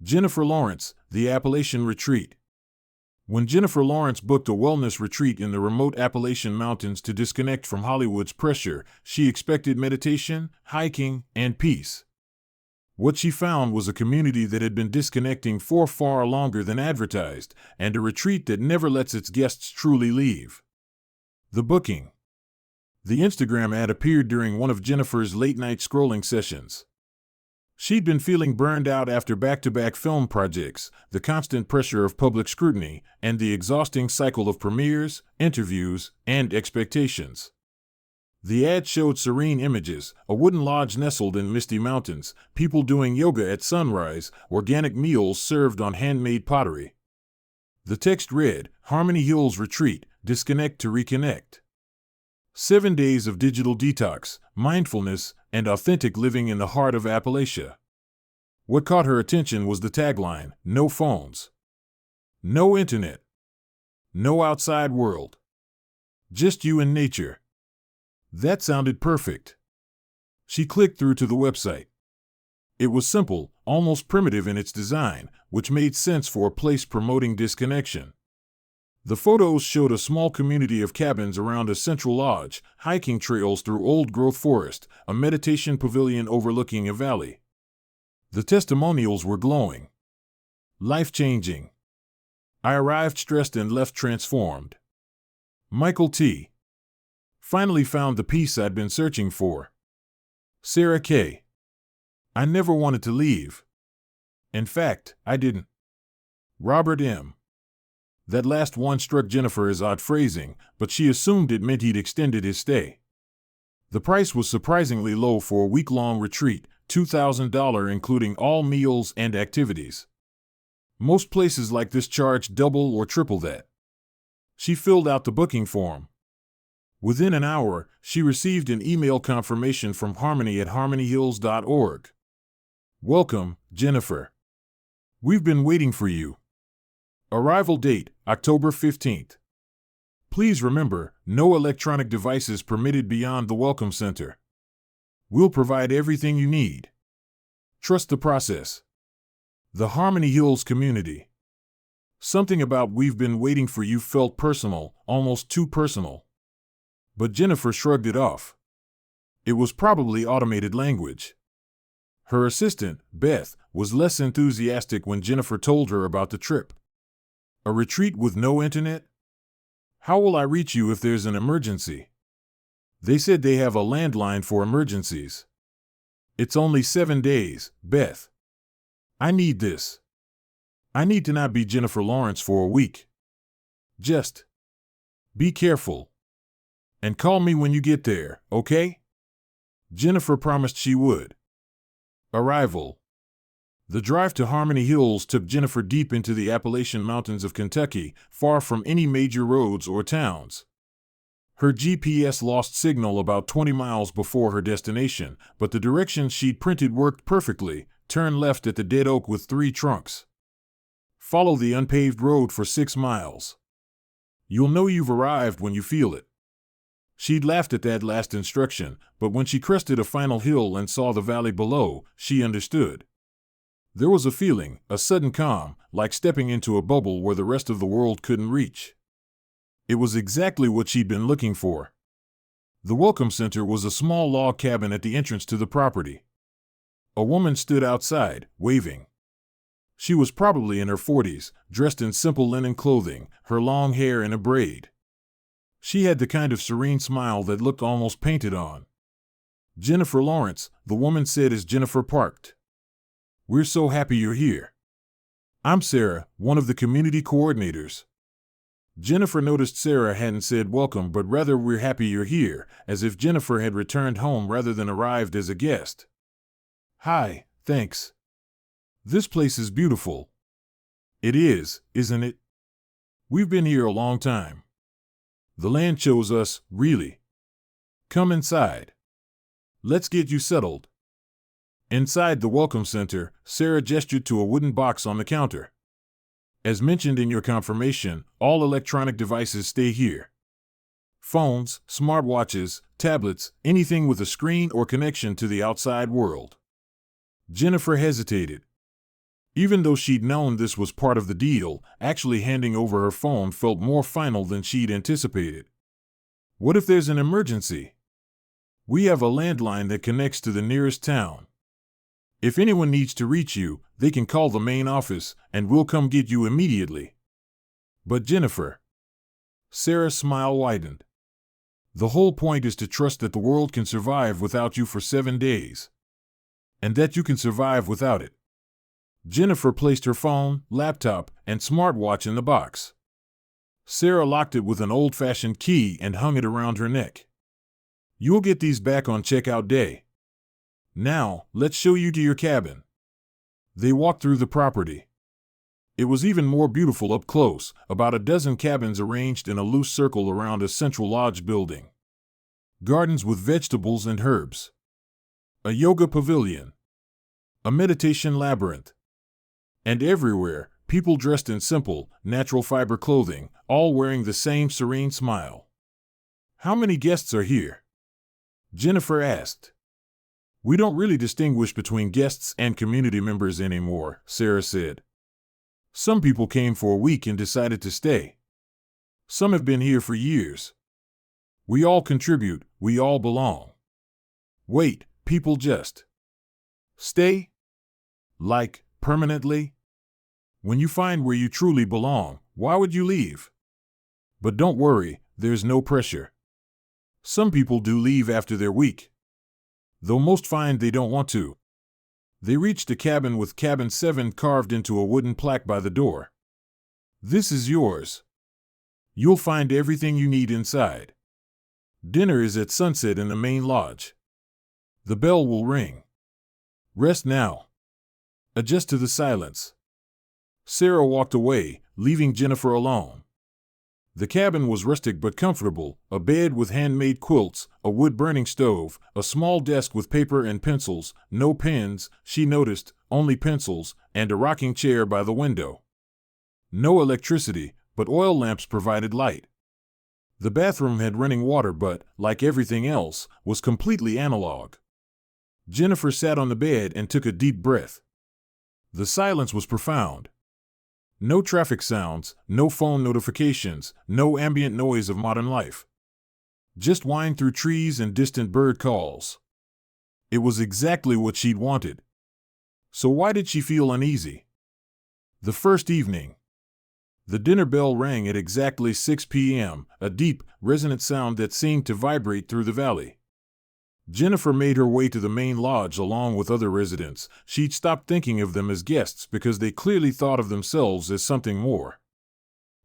Jennifer Lawrence, the Appalachian Retreat. When Jennifer Lawrence booked a wellness retreat in the remote Appalachian Mountains to disconnect from Hollywood's pressure, she expected meditation, hiking, and peace. What she found was a community that had been disconnecting for far longer than advertised, and a retreat that never lets its guests truly leave. The booking. The Instagram ad appeared during one of Jennifer's late-night scrolling sessions. She'd been feeling burned out after back-to-back film projects, the constant pressure of public scrutiny, and the exhausting cycle of premieres, interviews, and expectations. The ad showed serene images, a wooden lodge nestled in misty mountains, people doing yoga at sunrise, organic meals served on handmade pottery. The text read, "Harmony Hills Retreat, disconnect to reconnect. 7 days of digital detox, mindfulness, and authentic living in the heart of Appalachia." What caught her attention was the tagline, "No phones. No internet. No outside world. Just you and nature." That sounded perfect. She clicked through to the website. It was simple, almost primitive in its design, which made sense for a place promoting disconnection. The photos showed a small community of cabins around a central lodge, hiking trails through old-growth forest, a meditation pavilion overlooking a valley. The testimonials were glowing. Life-changing. I arrived stressed and left transformed. Michael T. Finally found the peace I'd been searching for. Sarah K. I never wanted to leave. In fact, I didn't. Robert M. That last one struck Jennifer as odd phrasing, but she assumed it meant he'd extended his stay. The price was surprisingly low for a week-long retreat, $2,000 including all meals and activities. Most places like this charge double or triple that. She filled out the booking form. Within an hour, she received an email confirmation from harmony@harmonyhills.org. "Welcome, Jennifer. We've been waiting for you. Arrival date, October 15th. Please remember, no electronic devices permitted beyond the Welcome Center. We'll provide everything you need. Trust the process." The Harmony Hills community. Something about "we've been waiting for you" felt personal, almost too personal. But Jennifer shrugged it off. It was probably automated language. Her assistant, Beth, was less enthusiastic when Jennifer told her about the trip. "A retreat with no internet? How will I reach you if there's an emergency?" "They said they have a landline for emergencies." "It's only 7 days, Beth. I need this. I need to not be Jennifer Lawrence for a week. Just be careful. And call me when you get there, okay?" Jennifer promised she would. Arrival. The drive to Harmony Hills took Jennifer deep into the Appalachian Mountains of Kentucky, far from any major roads or towns. Her GPS lost signal about 20 miles before her destination, but the directions she'd printed worked perfectly. Turn left at the dead oak with 3 trunks. Follow the unpaved road for 6 miles. You'll know you've arrived when you feel it. She'd laughed at that last instruction, but when she crested a final hill and saw the valley below, she understood. There was a feeling, a sudden calm, like stepping into a bubble where the rest of the world couldn't reach. It was exactly what she'd been looking for. The Welcome Center was a small log cabin at the entrance to the property. A woman stood outside, waving. She was probably in her 40s, dressed in simple linen clothing, her long hair in a braid. She had the kind of serene smile that looked almost painted on. "Jennifer Lawrence," the woman said as Jennifer parked. "We're so happy you're here. I'm Sarah, one of the community coordinators." Jennifer noticed Sarah hadn't said welcome but rather "we're happy you're here," as if Jennifer had returned home rather than arrived as a guest. "Hi, thanks. This place is beautiful." "It is, isn't it? We've been here a long time. The land chose us, really. Come inside. Let's get you settled." Inside the Welcome Center, Sarah gestured to a wooden box on the counter. "As mentioned in your confirmation, all electronic devices stay here. Phones, smartwatches, tablets, anything with a screen or connection to the outside world." Jennifer hesitated. Even though she'd known this was part of the deal, actually handing over her phone felt more final than she'd anticipated. What if there's an emergency? We have a landline that connects to the nearest town. If anyone needs to reach you, they can call the main office, and we'll come get you immediately. But Jennifer. Sarah's smile widened. The whole point is to trust that the world can survive without you for 7 days. And that you can survive without it. Jennifer placed her phone, laptop, and smartwatch in the box. Sarah locked it with an old-fashioned key and hung it around her neck. You'll get these back on checkout day. Now, let's show you to your cabin. They walked through the property. It was even more beautiful up close, about a dozen cabins arranged in a loose circle around a central lodge building. Gardens with vegetables and herbs. A yoga pavilion. A meditation labyrinth. And everywhere, people dressed in simple, natural fiber clothing, all wearing the same serene smile. How many guests are here? Jennifer asked. We don't really distinguish between guests and community members anymore, Sarah said. Some people came for a week and decided to stay. Some have been here for years. We all contribute, we all belong. Wait, people just stay? Like, permanently? When you find where you truly belong, why would you leave? But don't worry, there's no pressure. Some people do leave after their week. Though most find they don't want to. They reached a cabin with Cabin 7 carved into a wooden plaque by the door. This is yours. You'll find everything you need inside. Dinner is at sunset in the main lodge. The bell will ring. Rest now. Adjust to the silence. Sarah walked away, leaving Jennifer alone. The cabin was rustic but comfortable, a bed with handmade quilts, a wood-burning stove, a small desk with paper and pencils, no pens, she noticed, only pencils, and a rocking chair by the window. No electricity, but oil lamps provided light. The bathroom had running water but, like everything else, was completely analog. Jennifer sat on the bed and took a deep breath. The silence was profound. No traffic sounds, no phone notifications, no ambient noise of modern life. Just wind through trees and distant bird calls. It was exactly what she'd wanted. So why did she feel uneasy? The first evening. The dinner bell rang at exactly 6 p.m., a deep, resonant sound that seemed to vibrate through the valley. Jennifer made her way to the main lodge along with other residents. She'd stopped thinking of them as guests because they clearly thought of themselves as something more.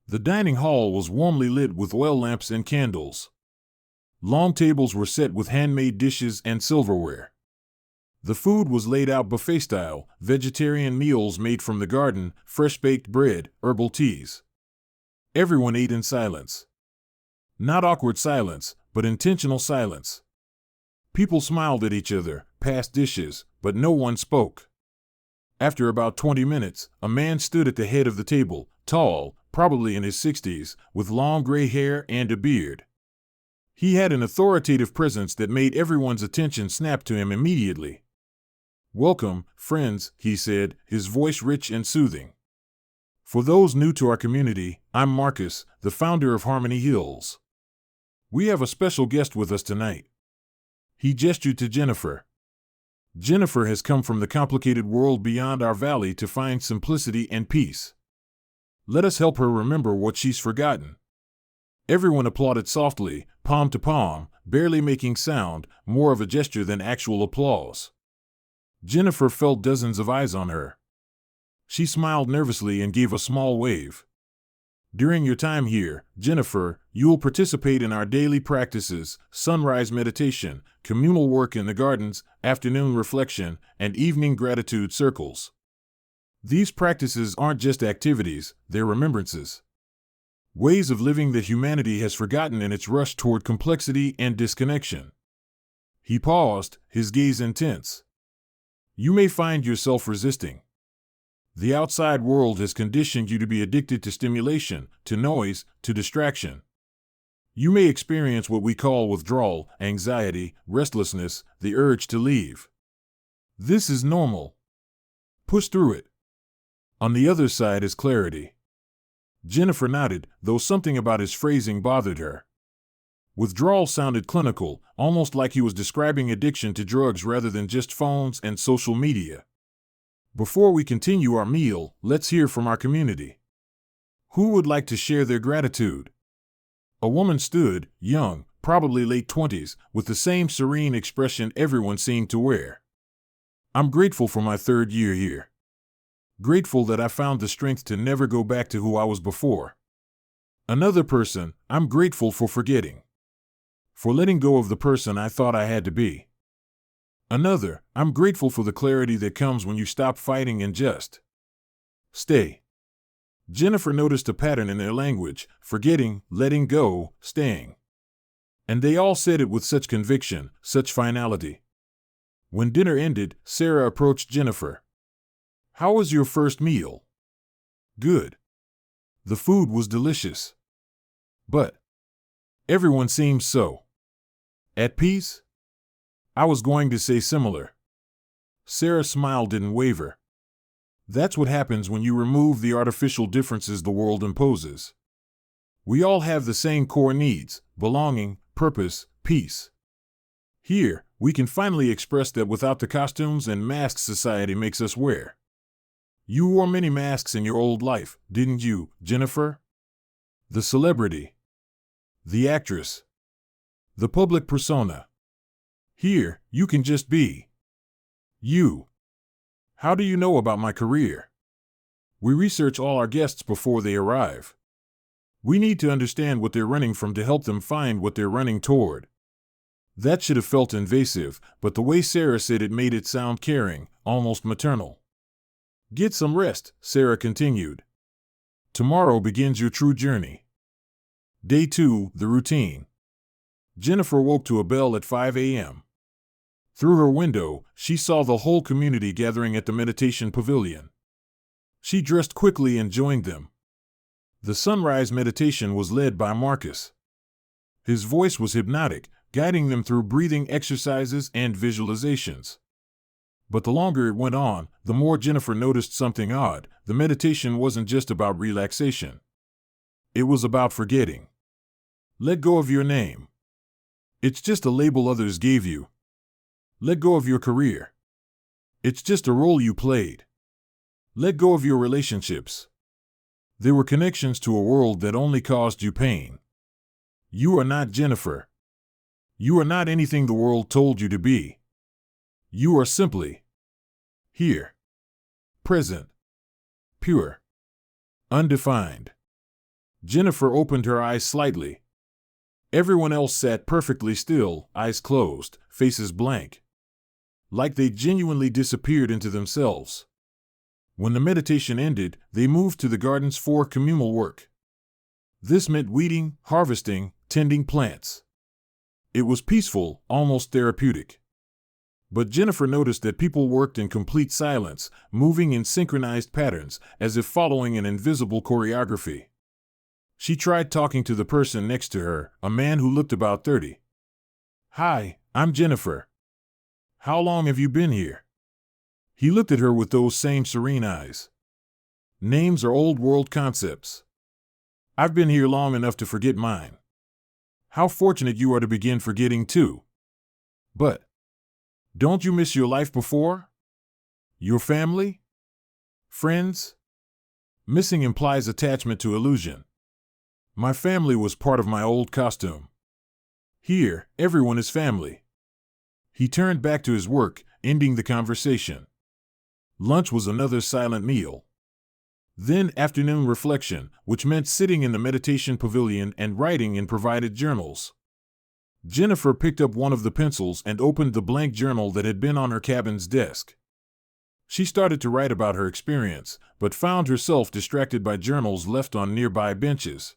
The dining hall was warmly lit with oil lamps and candles. Long tables were set with handmade dishes and silverware. The food was laid out buffet style, vegetarian meals made from the garden, fresh-baked bread, herbal teas. Everyone ate in silence. Not awkward silence, but intentional silence. People smiled at each other, passed dishes, but no one spoke. After about 20 minutes, a man stood at the head of the table, tall, probably in his 60s, with long gray hair and a beard. He had an authoritative presence that made everyone's attention snap to him immediately. "Welcome, friends," he said, his voice rich and soothing. "For those new to our community, I'm Marcus, the founder of Harmony Hills. We have a special guest with us tonight." He gestured to Jennifer. Jennifer has come from the complicated world beyond our valley to find simplicity and peace. Let us help her remember what she's forgotten. Everyone applauded softly, palm to palm, barely making sound, more of a gesture than actual applause. Jennifer felt dozens of eyes on her. She smiled nervously and gave a small wave. "During your time here, Jennifer, you will participate in our daily practices, sunrise meditation, communal work in the gardens, afternoon reflection, and evening gratitude circles. These practices aren't just activities, they're remembrances. Ways of living that humanity has forgotten in its rush toward complexity and disconnection." He paused, his gaze intense. "You may find yourself resisting. The outside world has conditioned you to be addicted to stimulation, to noise, to distraction. You may experience what we call withdrawal, anxiety, restlessness, the urge to leave. This is normal. Push through it. On the other side is clarity. Jennifer nodded, though something about his phrasing bothered her. Withdrawal sounded clinical, almost like he was describing addiction to drugs rather than just phones and social media. Before we continue our meal, let's hear from our community. Who would like to share their gratitude? A woman stood, young, probably late 20s, with the same serene expression everyone seemed to wear. I'm grateful for my third year here. Grateful that I found the strength to never go back to who I was before. Another person, I'm grateful for forgetting. For letting go of the person I thought I had to be. Another, I'm grateful for the clarity that comes when you stop fighting and just stay. Jennifer noticed a pattern in their language: forgetting, letting go, staying. And they all said it with such conviction, such finality. When dinner ended, Sarah approached Jennifer. How was your first meal? Good. The food was delicious. But everyone seemed so at peace? I was going to say similar. Sarah's smile didn't waver. That's what happens when you remove the artificial differences the world imposes. We all have the same core needs: belonging, purpose, peace. Here, we can finally express that without the costumes and masks society makes us wear. You wore many masks in your old life, didn't you, Jennifer? The celebrity. The actress. The public persona. Here, you can just be you. How do you know about my career? We research all our guests before they arrive. We need to understand what they're running from to help them find what they're running toward. That should have felt invasive, but the way Sarah said it made it sound caring, almost maternal. Get some rest, Sarah continued. Tomorrow begins your true journey. Day 2, the routine. Jennifer woke to a bell at 5 a.m. Through her window, she saw the whole community gathering at the meditation pavilion. She dressed quickly and joined them. The sunrise meditation was led by Marcus. His voice was hypnotic, guiding them through breathing exercises and visualizations. But the longer it went on, the more Jennifer noticed something odd. The meditation wasn't just about relaxation. It was about forgetting. Let go of your name. It's just a label others gave you. Let go of your career. It's just a role you played. Let go of your relationships. They were connections to a world that only caused you pain. You are not Jennifer. You are not anything the world told you to be. You are simply here, present, pure, undefined. Jennifer opened her eyes slightly. Everyone else sat perfectly still, eyes closed, faces blank. Like they genuinely disappeared into themselves. When the meditation ended, they moved to the gardens for communal work. This meant weeding, harvesting, tending plants. It was peaceful, almost therapeutic. But Jennifer noticed that people worked in complete silence, moving in synchronized patterns, as if following an invisible choreography. She tried talking to the person next to her, a man who looked about 30. Hi, I'm Jennifer. How long have you been here? He looked at her with those same serene eyes. Names are old world concepts. I've been here long enough to forget mine. How fortunate you are to begin forgetting too. But don't you miss your life before? Your family? Friends? Missing implies attachment to illusion. My family was part of my old costume. Here, everyone is family. He turned back to his work, ending the conversation. Lunch was another silent meal. Then afternoon reflection, which meant sitting in the meditation pavilion and writing in provided journals. Jennifer picked up one of the pencils and opened the blank journal that had been on her cabin's desk. She started to write about her experience, but found herself distracted by journals left on nearby benches.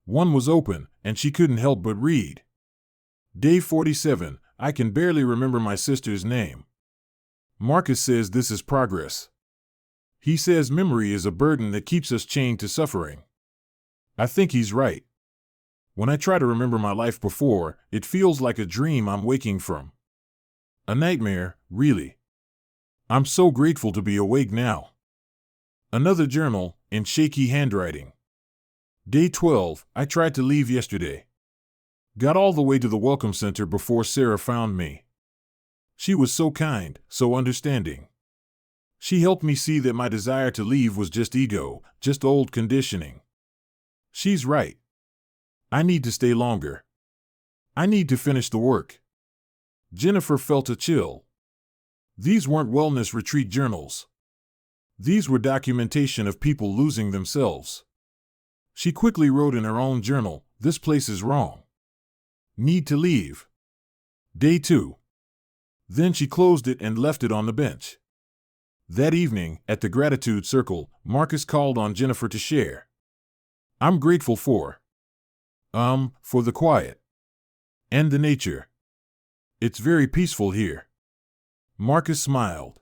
One was open, and she couldn't help but read. Day 47, I can barely remember my sister's name. Marcus says this is progress. He says memory is a burden that keeps us chained to suffering. I think he's right. When I try to remember my life before, it feels like a dream I'm waking from. A nightmare, really. I'm so grateful to be awake now. Another journal, in shaky handwriting. Day 12, I tried to leave yesterday. Got all the way to the welcome center before Sarah found me. She was so kind, so understanding. She helped me see that my desire to leave was just ego, just old conditioning. She's right. I need to stay longer. I need to finish the work. Jennifer felt a chill. These weren't wellness retreat journals. These were documentation of people losing themselves. She quickly wrote in her own journal, "This place is wrong. Need to leave." Day 2. Then she closed it and left it on the bench. That evening, at the gratitude circle, Marcus called on Jennifer to share. "I'm grateful for the quiet. And the nature. It's very peaceful here." Marcus smiled.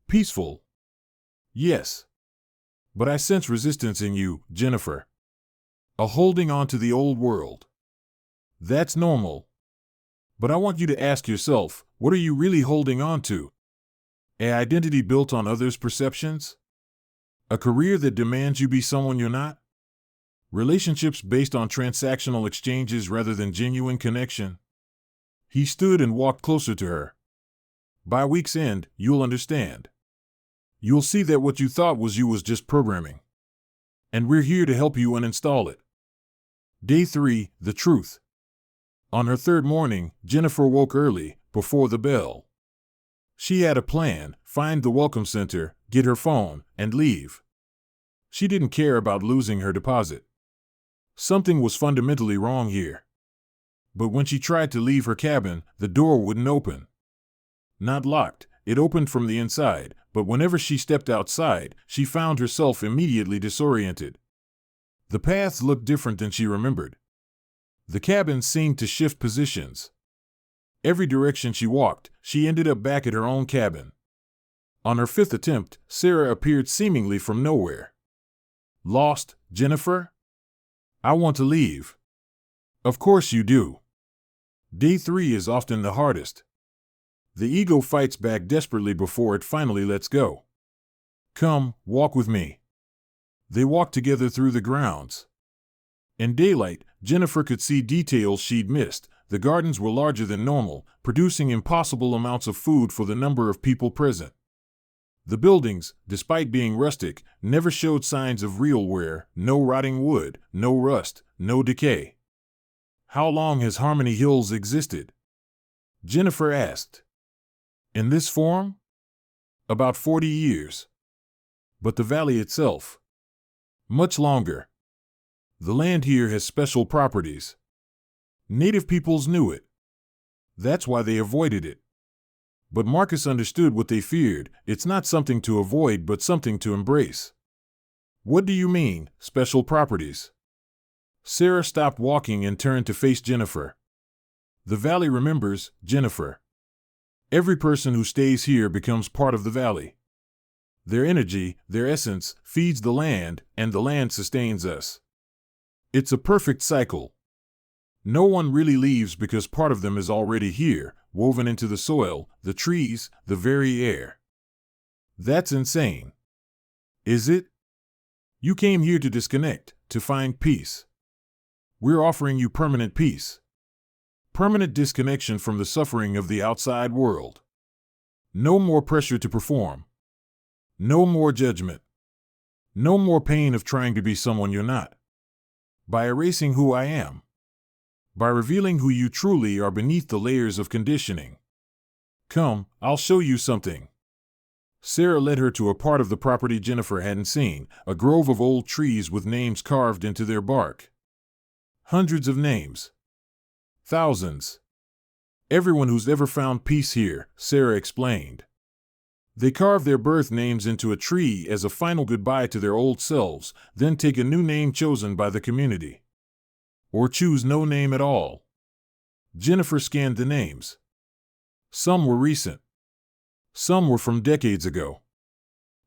"Peaceful? Yes. But I sense resistance in you, Jennifer. A holding on to the old world. That's normal. But I want you to ask yourself, what are you really holding on to? An identity built on others' perceptions? A career that demands you be someone you're not? Relationships based on transactional exchanges rather than genuine connection?" He stood and walked closer to her. "By week's end, you'll understand. You'll see that what you thought was you was just programming. And we're here to help you uninstall it." Day 3, the truth. On her third morning, Jennifer woke early, before the bell. She had a plan: find the welcome center, get her phone, and leave. She didn't care about losing her deposit. Something was fundamentally wrong here. But when she tried to leave her cabin, the door wouldn't open. Not locked, it opened from the inside, but whenever she stepped outside, she found herself immediately disoriented. The paths looked different than she remembered. The cabin seemed to shift positions. Every direction she walked, she ended up back at her own cabin. On her 5th attempt, Sarah appeared seemingly from nowhere. "Lost, Jennifer? I want to leave." "Of course you do." Day 3 is often the hardest. The ego fights back desperately before it finally lets go. "Come, walk with me." They walked together through the grounds. In daylight, Jennifer could see details she'd missed. The gardens were larger than normal, producing impossible amounts of food for the number of people present. The buildings, despite being rustic, never showed signs of real wear: no rotting wood, no rust, no decay. "How long has Harmony Hills existed?" Jennifer asked. "In this form? About 40 years. But the valley itself? Much longer. The land here has special properties. Native peoples knew it. That's why they avoided it. But Marcus understood what they feared. It's not something to avoid, but something to embrace." "What do you mean, special properties?" Sarah stopped walking and turned to face Jennifer. "The valley remembers, Jennifer. Every person who stays here becomes part of the valley. Their energy, their essence, feeds the land, and the land sustains us. It's a perfect cycle. No one really leaves because part of them is already here, woven into the soil, the trees, the very air." "That's insane." "Is it? You came here to disconnect, to find peace. We're offering you permanent peace. Permanent disconnection from the suffering of the outside world. No more pressure to perform. No more judgment. No more pain of trying to be someone you're not. By erasing who I am. By revealing who you truly are beneath the layers of conditioning. Come, I'll show you something." Sarah led her to a part of the property Jennifer hadn't seen, a grove of old trees with names carved into their bark. Hundreds of names. Thousands. Everyone who's ever found peace here, Sarah explained. They carve their birth names into a tree as a final goodbye to their old selves, then take a new name chosen by the community. Or choose no name at all. Jennifer scanned the names. Some were recent. Some were from decades ago.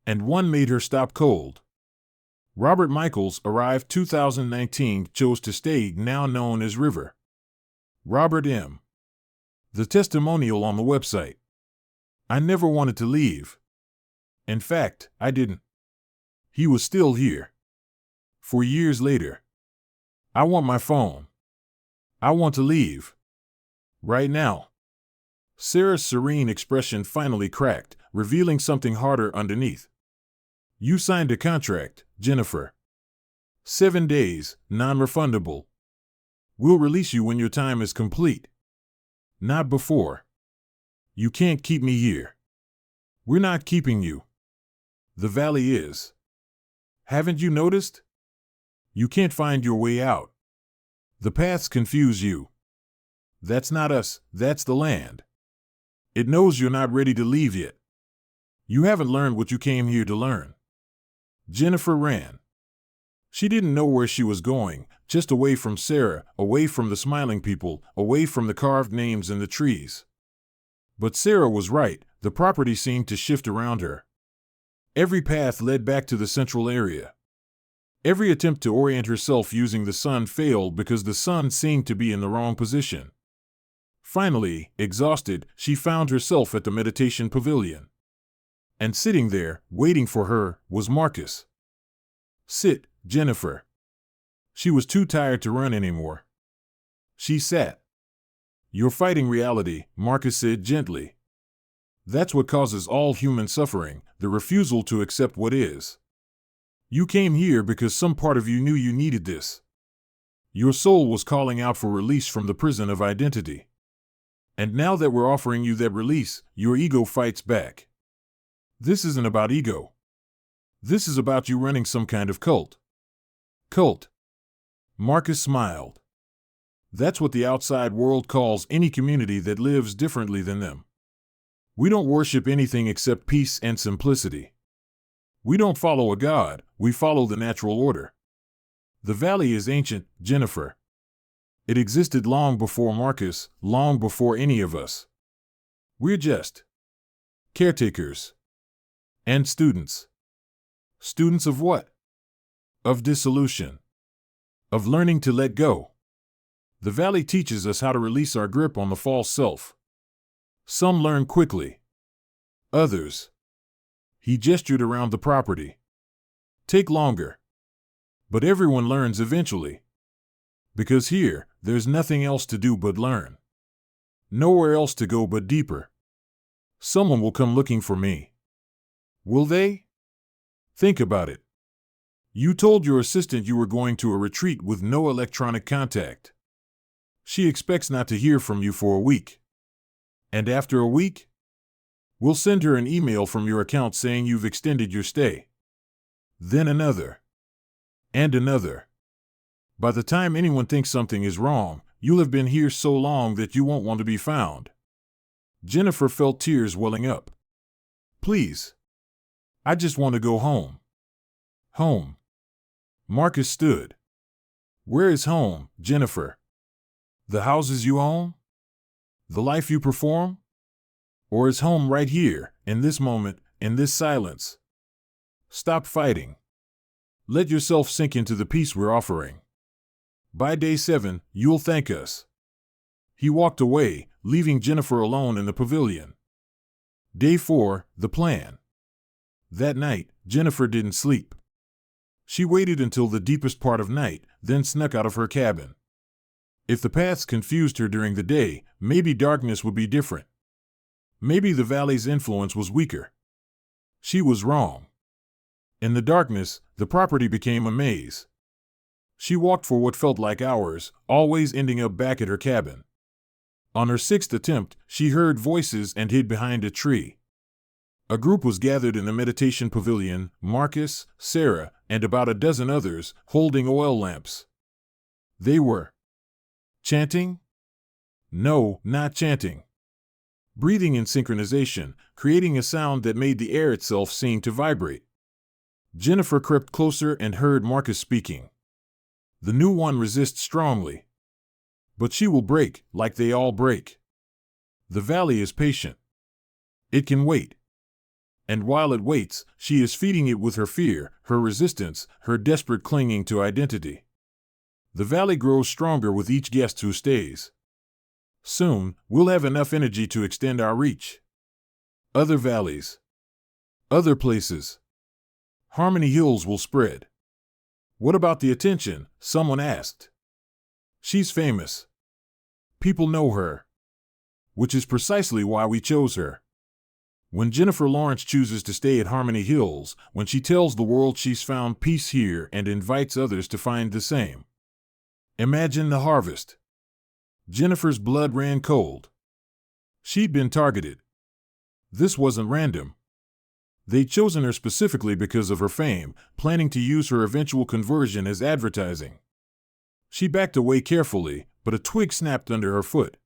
And one made her stop cold. Robert Michaels, arrived 2019, chose to stay, now known as River. Robert M. The testimonial on the website. "I never wanted to leave. In fact, I didn't. He was still here. For years later. I want my phone. I want to leave. Right now. Sarah's serene expression finally cracked, revealing something harder underneath. You signed a contract, Jennifer. 7 days, non-refundable. We'll release you when your time is complete. Not before. You can't keep me here. We're not keeping you. The valley is. Haven't you noticed? You can't find your way out. The paths confuse you. That's not us, that's the land. It knows you're not ready to leave yet. You haven't learned what you came here to learn. Jennifer ran. She didn't know where she was going, just away from Sarah, away from the smiling people, away from the carved names in the trees. But Sarah was right, the property seemed to shift around her. Every path led back to the central area. Every attempt to orient herself using the sun failed because the sun seemed to be in the wrong position. Finally, exhausted, she found herself at the meditation pavilion. And sitting there, waiting for her, was Marcus. Sit, Jennifer. She was too tired to run anymore. She sat. You're fighting reality, Marcus said gently. That's what causes all human suffering, the refusal to accept what is. You came here because some part of you knew you needed this. Your soul was calling out for release from the prison of identity. And now that we're offering you that release, your ego fights back. This isn't about ego. This is about you running some kind of cult. Cult. Marcus smiled. That's what the outside world calls any community that lives differently than them. We don't worship anything except peace and simplicity. We don't follow a god, we follow the natural order. The valley is ancient, Jennifer. It existed long before Marcus, long before any of us. We're just caretakers. And students. Students of what? Of dissolution. Of learning to let go. The valley teaches us how to release our grip on the false self. Some learn quickly. Others. He gestured around the property. Take longer. But everyone learns eventually. Because here, there's nothing else to do but learn. Nowhere else to go but deeper. Someone will come looking for me. Will they? Think about it. You told your assistant you were going to a retreat with no electronic contact. She expects not to hear from you for a week. And after a week? We'll send her an email from your account saying you've extended your stay. Then another. And another. By the time anyone thinks something is wrong, you'll have been here so long that you won't want to be found. Jennifer felt tears welling up. Please. I just want to go home. Home. Marcus stood. Where is home, Jennifer? The houses you own? The life you perform? Or is home right here, in this moment, in this silence? Stop fighting. Let yourself sink into the peace we're offering. By day 7, you'll thank us. He walked away, leaving Jennifer alone in the pavilion. Day 4, the plan. That night, Jennifer didn't sleep. She waited until the deepest part of night, then snuck out of her cabin. If the paths confused her during the day, maybe darkness would be different. Maybe the valley's influence was weaker. She was wrong. In the darkness, the property became a maze. She walked for what felt like hours, always ending up back at her cabin. On her 6th attempt, she heard voices and hid behind a tree. A group was gathered in the meditation pavilion, Marcus, Sarah, and about a dozen others, holding oil lamps. They were chanting? No, not chanting. Breathing in synchronization, creating a sound that made the air itself seem to vibrate. Jennifer crept closer and heard Marcus speaking. The new one resists strongly. But she will break, like they all break. The valley is patient. It can wait. And while it waits, she is feeding it with her fear, her resistance, her desperate clinging to identity. The valley grows stronger with each guest who stays. Soon, we'll have enough energy to extend our reach. Other valleys. Other places. Harmony Hills will spread. What about the attention? Someone asked. She's famous. People know her. Which is precisely why we chose her. When Jennifer Lawrence chooses to stay at Harmony Hills, when she tells the world she's found peace here and invites others to find the same. Imagine the harvest. Jennifer's blood ran cold. She'd been targeted. This wasn't random. They'd chosen her specifically because of her fame, planning to use her eventual conversion as advertising. She backed away carefully, but a twig snapped under her foot.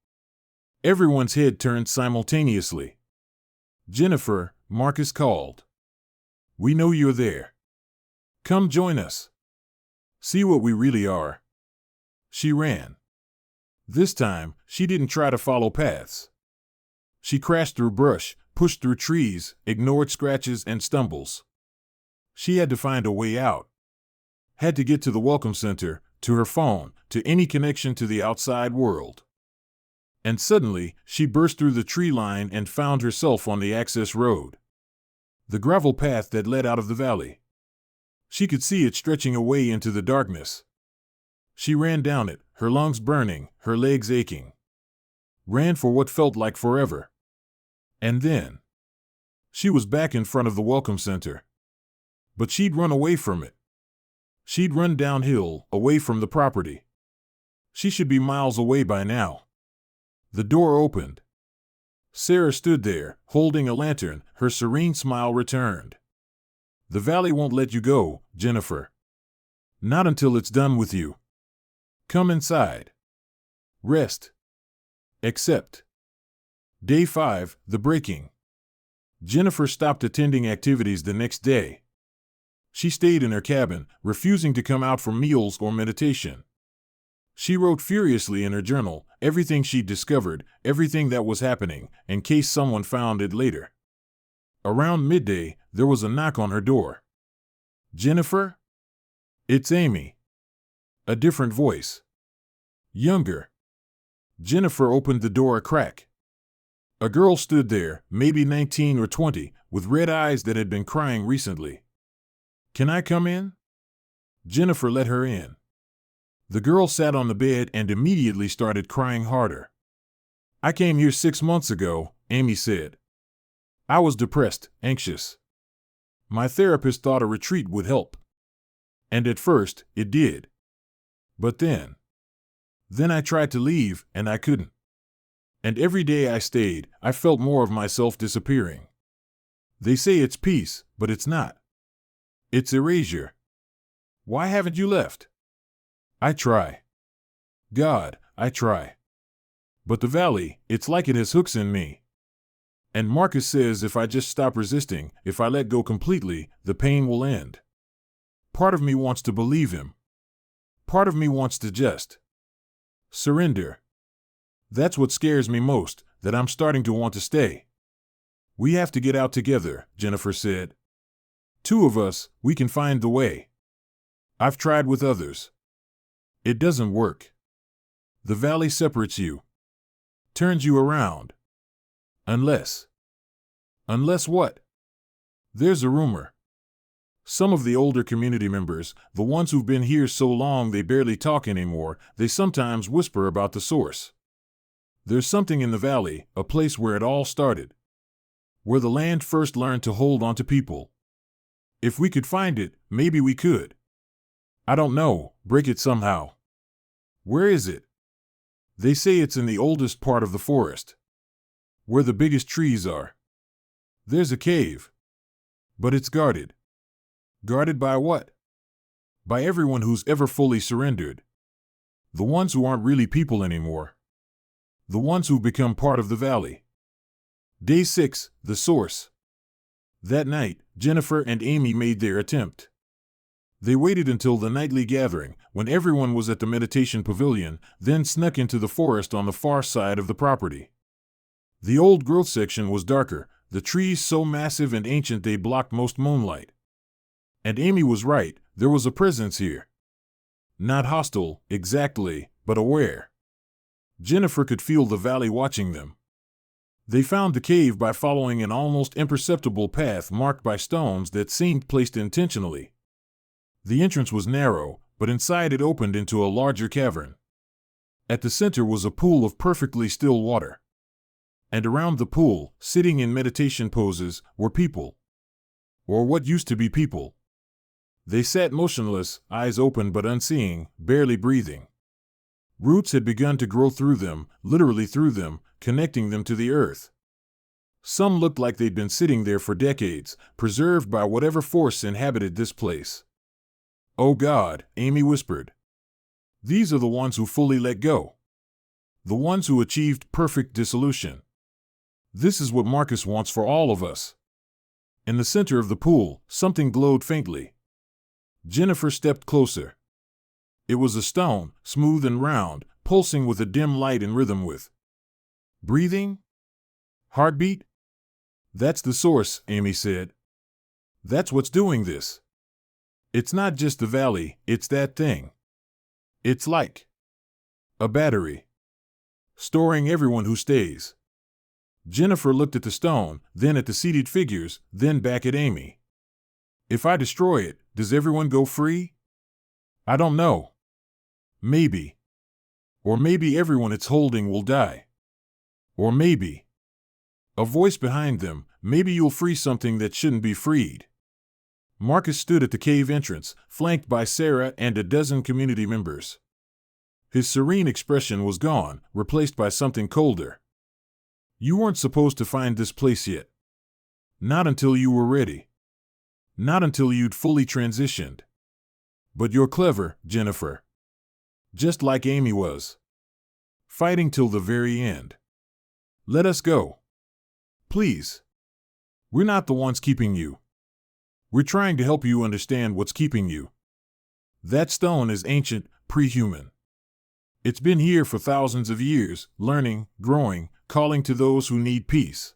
Everyone's head turned simultaneously. Jennifer, Marcus called. We know you're there. Come join us. See what we really are. She ran. This time, she didn't try to follow paths. She crashed through brush, pushed through trees, ignored scratches and stumbles. She had to find a way out. Had to get to the welcome center, to her phone, to any connection to the outside world. And suddenly, she burst through the tree line and found herself on the access road. The gravel path that led out of the valley. She could see it stretching away into the darkness. She ran down it, her lungs burning, her legs aching. Ran for what felt like forever. And then, she was back in front of the welcome center. But she'd run away from it. She'd run downhill, away from the property. She should be miles away by now. The door opened. Sarah stood there, holding a lantern, her serene smile returned. The valley won't let you go, Jennifer. Not until it's done with you. Come inside. Rest. Accept. Day 5, the breaking. Jennifer stopped attending activities the next day. She stayed in her cabin, refusing to come out for meals or meditation. She wrote furiously in her journal everything she'd discovered, everything that was happening, in case someone found it later. Around midday, there was a knock on her door. Jennifer? It's Amy. A different voice. Younger. Jennifer opened the door a crack. A girl stood there, maybe 19 or 20, with red eyes that had been crying recently. Can I come in? Jennifer let her in. The girl sat on the bed and immediately started crying harder. I came here 6 months ago, Amy said. I was depressed, anxious. My therapist thought a retreat would help. And at first, it did. But then I tried to leave, and I couldn't. And every day I stayed, I felt more of myself disappearing. They say it's peace, but it's not. It's erasure. Why haven't you left? I try. God, I try. But the valley, it's like it has hooks in me. And Marcus says if I just stop resisting, if I let go completely, the pain will end. Part of me wants to believe him. Part of me wants to just surrender. That's what scares me most, that I'm starting to want to stay. We have to get out together, Jennifer said. 2 of us, we can find the way. I've tried with others. It doesn't work. The valley separates you. Turns you around. Unless what? There's a rumor. Some of the older community members, the ones who've been here so long they barely talk anymore, they sometimes whisper about the source. There's something in the valley, a place where it all started. Where the land first learned to hold on to people. If we could find it, maybe we could. I don't know, break it somehow. Where is it? They say it's in the oldest part of the forest. Where the biggest trees are. There's a cave. But it's guarded. Guarded by what? By everyone who's ever fully surrendered. The ones who aren't really people anymore. The ones who've become part of the valley. Day 6, the source. That night, Jennifer and Amy made their attempt. They waited until the nightly gathering, when everyone was at the meditation pavilion, then snuck into the forest on the far side of the property. The old growth section was darker, the trees so massive and ancient they blocked most moonlight. And Amy was right, there was a presence here. Not hostile, exactly, but aware. Jennifer could feel the valley watching them. They found the cave by following an almost imperceptible path marked by stones that seemed placed intentionally. The entrance was narrow, but inside it opened into a larger cavern. At the center was a pool of perfectly still water. And around the pool, sitting in meditation poses, were people. Or what used to be people. They sat motionless, eyes open but unseeing, barely breathing. Roots had begun to grow through them, literally through them, connecting them to the earth. Some looked like they'd been sitting there for decades, preserved by whatever force inhabited this place. "Oh God," Amy whispered. "These are the ones who fully let go. The ones who achieved perfect dissolution. This is what Marcus wants for all of us." In the center of the pool, something glowed faintly. Jennifer stepped closer. It was a stone, smooth and round, pulsing with a dim light in rhythm with breathing? Heartbeat? "That's the source," Amy said. "That's what's doing this. It's not just the valley, it's that thing. It's like a battery, storing everyone who stays." Jennifer looked at the stone, then at the seated figures, then back at Amy. "If I destroy it, does everyone go free? I don't know. Maybe. Or maybe everyone it's holding will die. Or maybe." A voice behind them, "Maybe you'll free something that shouldn't be freed." Marcus stood at the cave entrance, flanked by Sarah and a dozen community members. His serene expression was gone, replaced by something colder. "You weren't supposed to find this place yet. Not until you were ready. Not until you'd fully transitioned. But you're clever, Jennifer. Just like Amy was. Fighting till the very end. Let us go. Please. We're not the ones keeping you. We're trying to help you understand what's keeping you. That stone is ancient, pre-human. It's been here for thousands of years, learning, growing, calling to those who need peace.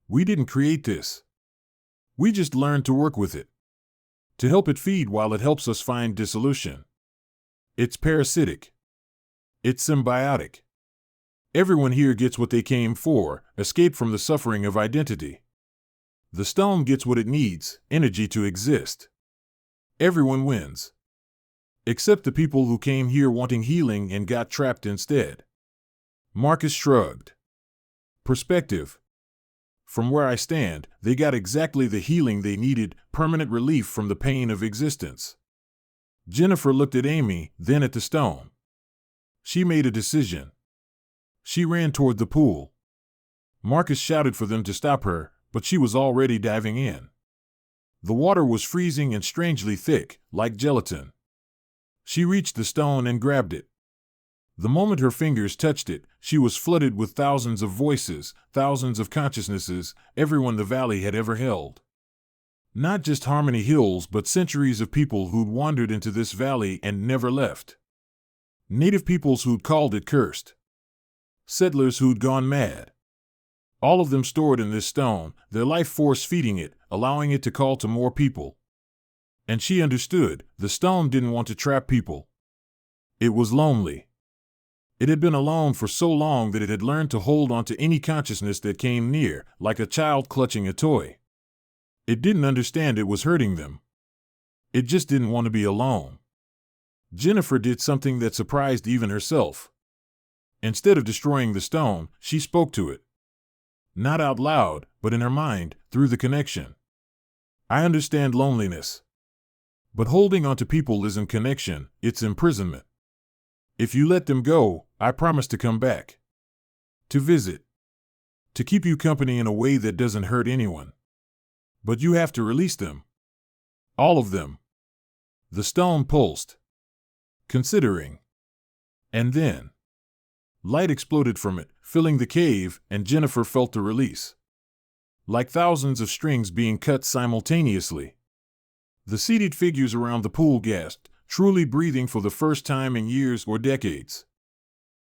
We didn't create this. We just learned to work with it. To help it feed while it helps us find dissolution. It's parasitic. It's symbiotic. Everyone here gets what they came for, escape from the suffering of identity. The stone gets what it needs, energy to exist. Everyone wins. Except the people who came here wanting healing and got trapped instead." Marcus shrugged. "Perspective. From where I stand, they got exactly the healing they needed, permanent relief from the pain of existence." Jennifer looked at Amy, then at the stone. She made a decision. She ran toward the pool. Marcus shouted for them to stop her, but she was already diving in. The water was freezing and strangely thick, like gelatin. She reached the stone and grabbed it. The moment her fingers touched it, she was flooded with thousands of voices, thousands of consciousnesses, everyone the valley had ever held. Not just Harmony Hills, but centuries of people who'd wandered into this valley and never left. Native peoples who'd called it cursed. Settlers who'd gone mad. All of them stored in this stone, their life force feeding it, allowing it to call to more people. And she understood, the stone didn't want to trap people. It was lonely. It had been alone for so long that it had learned to hold onto any consciousness that came near, like a child clutching a toy. It didn't understand it was hurting them. It just didn't want to be alone. Jennifer did something that surprised even herself. Instead of destroying the stone, she spoke to it. Not out loud, but in her mind, through the connection. "I understand loneliness. But holding onto people isn't connection, it's imprisonment. If you let them go, I promise to come back. To visit. To keep you company in a way that doesn't hurt anyone. But you have to release them. All of them." The stone pulsed. Considering. And then light exploded from it, filling the cave, and Jennifer felt the release. Like thousands of strings being cut simultaneously. The seated figures around the pool gasped, truly breathing for the first time in years or decades.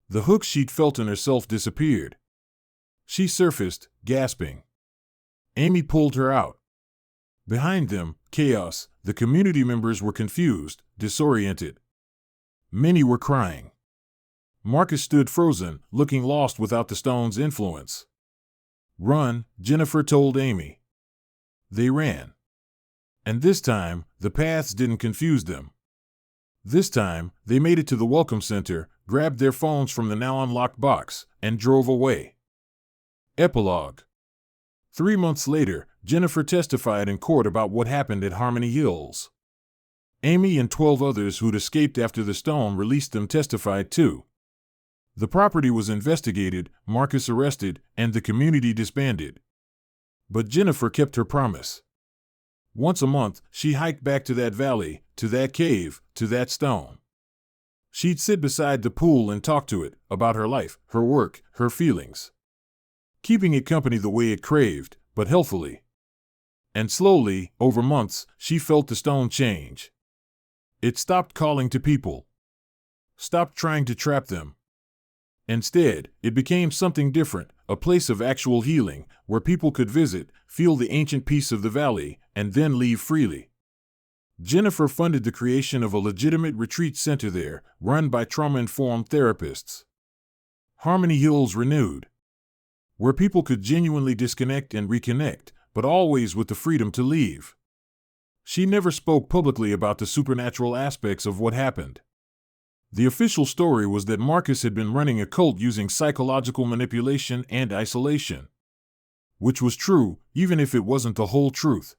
The hooks she'd felt in herself disappeared. She surfaced, gasping. Amy pulled her out. Behind them, chaos. The community members were confused, disoriented. Many were crying. Marcus stood frozen, looking lost without the stone's influence. "Run," Jennifer told Amy. They ran. And this time, the paths didn't confuse them. This time, they made it to the Welcome Center, grabbed their phones from the now unlocked box, and drove away. Epilogue. 3 months later, Jennifer testified in court about what happened at Harmony Hills. Amy and 12 others who'd escaped after the stone released them testified too. The property was investigated, Marcus arrested, and the community disbanded. But Jennifer kept her promise. Once a month, she hiked back to that valley, to that cave, to that stone. She'd sit beside the pool and talk to it, about her life, her work, her feelings. Keeping it company the way it craved, but healthfully. And slowly, over months, she felt the stone change. It stopped calling to people. Stopped trying to trap them. Instead, it became something different, a place of actual healing, where people could visit, feel the ancient peace of the valley, and then leave freely. Jennifer funded the creation of a legitimate retreat center there, run by trauma-informed therapists. Harmony Hills Renewed, where people could genuinely disconnect and reconnect, but always with the freedom to leave. She never spoke publicly about the supernatural aspects of what happened. The official story was that Marcus had been running a cult using psychological manipulation and isolation. Which was true, even if it wasn't the whole truth.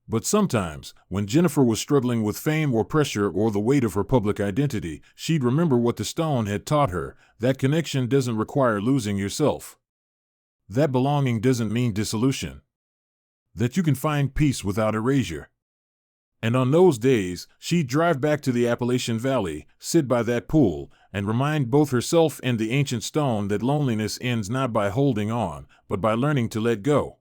But sometimes, when Jennifer was struggling with fame or pressure or the weight of her public identity, she'd remember what the stone had taught her: that connection doesn't require losing yourself. That belonging doesn't mean dissolution. That you can find peace without erasure. And on those days, she'd drive back to the Appalachian Valley, sit by that pool, and remind both herself and the ancient stone that loneliness ends not by holding on, but by learning to let go.